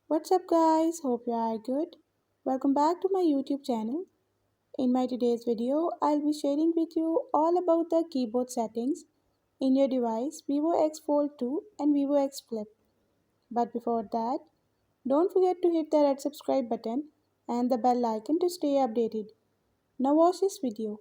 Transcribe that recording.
What's up, guys? Hope you are good. Welcome back to my YouTube channel. In my today's video, I'll be sharing with you all about the keyboard settings in your device Vivo X Fold 2 and Vivo X Flip. But before that, don't forget to hit the red subscribe button and the bell icon to stay updated. Now watch this video.